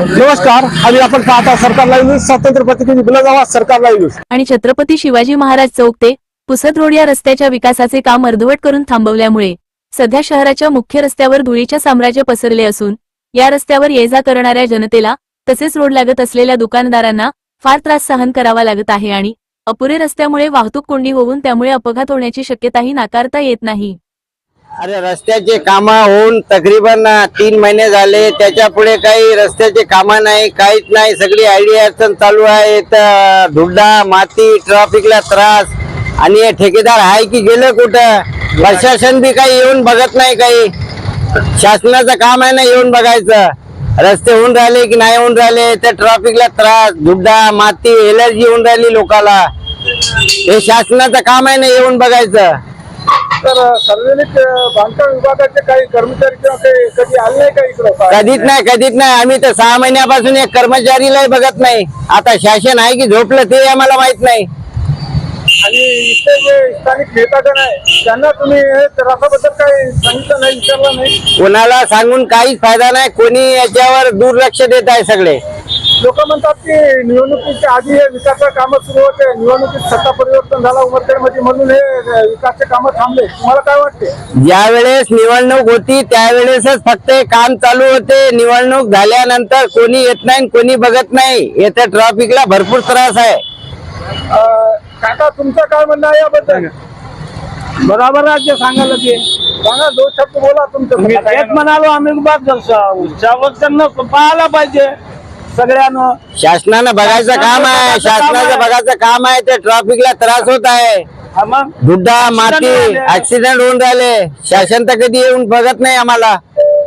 नमस्कार. आणि आपण पाहता सरकार लाईव्ह न्यूज. स्वतंत्र प्रतिनिधी बुलंदाबाद सरकार लाईव्ह न्यूज. आणि छत्रपती शिवाजी महाराज चौक ते पुसद रोड या रस्त्याच्या विकासाचे काम अर्धवट करून थांबवल्यामुळे सध्या शहराच्या मुख्य रस्त्यावर धुळीचे साम्राज्य पसरले असून या रस्त्यावर ये-जा करणाऱ्या जनतेला तसेच रोड लागत असलेल्या दुकानदारांना फार त्रास सहन करावा लागत आहे आणि अपुरे रस्त्यामुळे वाहतूक कोंडी होऊन त्यामुळे अपघात होण्याची शक्यताही नाकारता येत नाही. अरे रस्त्याचे काम होऊन तकरीबन 3 महिने झाले. त्याच्या पुढे काही रस्त्याचे काम नाही, काहीच नाही. सगळी आयडिया अडचण चालू आहे. धुड्डा माती ट्रॅफिकला त्रास. आणि हे ठेकेदार आहे की गेलं कुठं? प्रशासन बी काही येऊन बघत नाही. काही शासनाचं काम आहे ना येऊन बघायचं. रस्ते होऊन राहिले की नाही होऊन राहिले. त्या ट्रॅफिकला त्रास, धुड्डा माती एलर्जी होऊन राहिली लोकाला. हे शासनाचं काम आहे ना येऊन बघायचं. तर सार्वजनिक बांधकाम विभागाचे काही कर्मचारी किंवा काही कधी आले नाही का इकडं? कधीच नाही. आम्ही तर 6 महिन्यापासून एक कर्मचारीलाही बघत नाही. आता शासन आहे की झोपलं ते आम्हाला माहित नाही. आणि इथे जे स्थानिक नेतागण आहे त्यांना तुम्ही रस्त्याबद्दल काही सांगितलं नाही, विचारलं नाही? कोणाला सांगून काहीच फायदा नाही. कोणी याच्यावर दुर्लक्ष देत आहे. सगळे लोक म्हणतात की निवडणुकीच्या आधी हे विकासाचे कामं सुरू होते, निवडणुकीत सत्ता परिवर्तन झाला उमरखेडमध्ये म्हणून हे विकासाचे कामं थांबले. तुम्हाला काय वाटते? ज्या वेळेस निवडणूक होती त्यावेळेसच फक्त काम चालू होते. निवडणूक झाल्यानंतर कोणी येत नाही, कोणी बघत नाही. येत्या ट्रॅफिकला भरपूर त्रास आहे. काका तुमचं काय म्हणणं आहे याबद्दल? बराबर राज्य सांगायला ते सांगा, 2 शब्द बोला तुमचं. तेच म्हणालो आम्ही त्यांना पाहायला पाहिजे सगळ्यांना. शासनानं बघायचं काम आहे. शासनाचं बघायचं काम आहे. ते ट्रॅफिकला त्रास होत आहे. मग धुड्डा माती ऍक्सिडेंट होऊन राहिले. शासन तर कधी येऊन बघत नाही आम्हाला.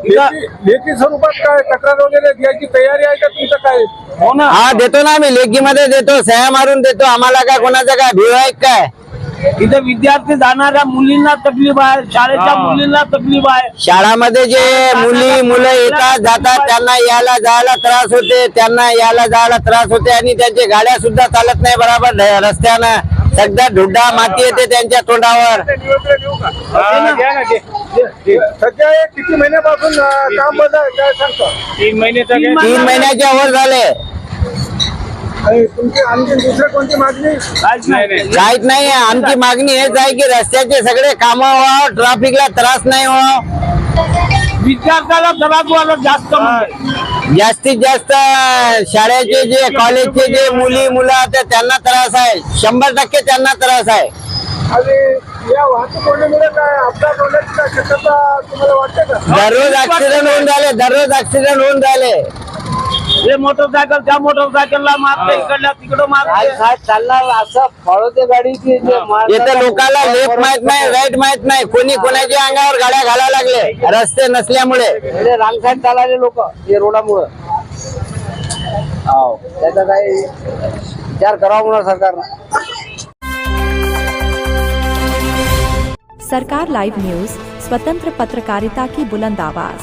लेखी स्वरूपात काय तक्रार वगैरे द्यायची तयारी आहे का तुमचं? काय हो ना, हा देतो ना आम्ही. लेखीमध्ये देतो, सह्या मारून देतो. आम्हाला काय कोणाचं काय भीव आहे काय? इथे विद्यार्थी जाणाऱ्या मुलींना तकलीफ आहे, शाळेच्या मुलींना तकलीफ आहे. शाळामध्ये जे मुलं येतात जातात त्यांना यायला जायला त्रास होते. आणि त्यांच्या गाड्या सुद्धा चालत नाही बरोबर रस्त्यानं. सध्या धुड्डा माती येते त्यांच्या तोंडावर. सध्या हे किती महिन्यापासून काम बंद आहे काय सांगतो? 3 महिन्याच्या वर झाले. आणि तुमची आणखी दुसरी कोणती मागणी? काहीच नाही. आमची मागणी हेच आहे की रस्त्याचे सगळे कामं व्हावं, ट्रॅफिकला त्रास नाही व्हावं. विद्यार्थ्याला त्रास व्हायला जास्त म्हणजे. जास्तीत जास्त शाळेचे जे कॉलेजचे जे मुलं त्यांना त्रास आहे. 100% त्यांना त्रास आहे. आणि या वाहतूक कोंडीमुळे काय अपघात होण्याची काय शक्यता तुम्हाला वाटते का? दररोज ऍक्सिडेंट होऊन राहिले. हे मोटरसायकल त्या मोटरसायकलला मारते, इकडल्या तिकडं मारते. चालणार असं फळवते गाडी की इथं लोकांना लेफ्ट माहित नाही, राईट माहित नाही. कोणी कोणाच्या अंगावर गाड्या घालायला लागले रस्ते नसल्यामुळे. रांग साईड चालले लोक हे रोडामुळे. त्याचा काही विचार करावा म्हणून सरकारनं. सरकार लाइव न्यूज, स्वतंत्र पत्रकारिता की बुलंद आवाज.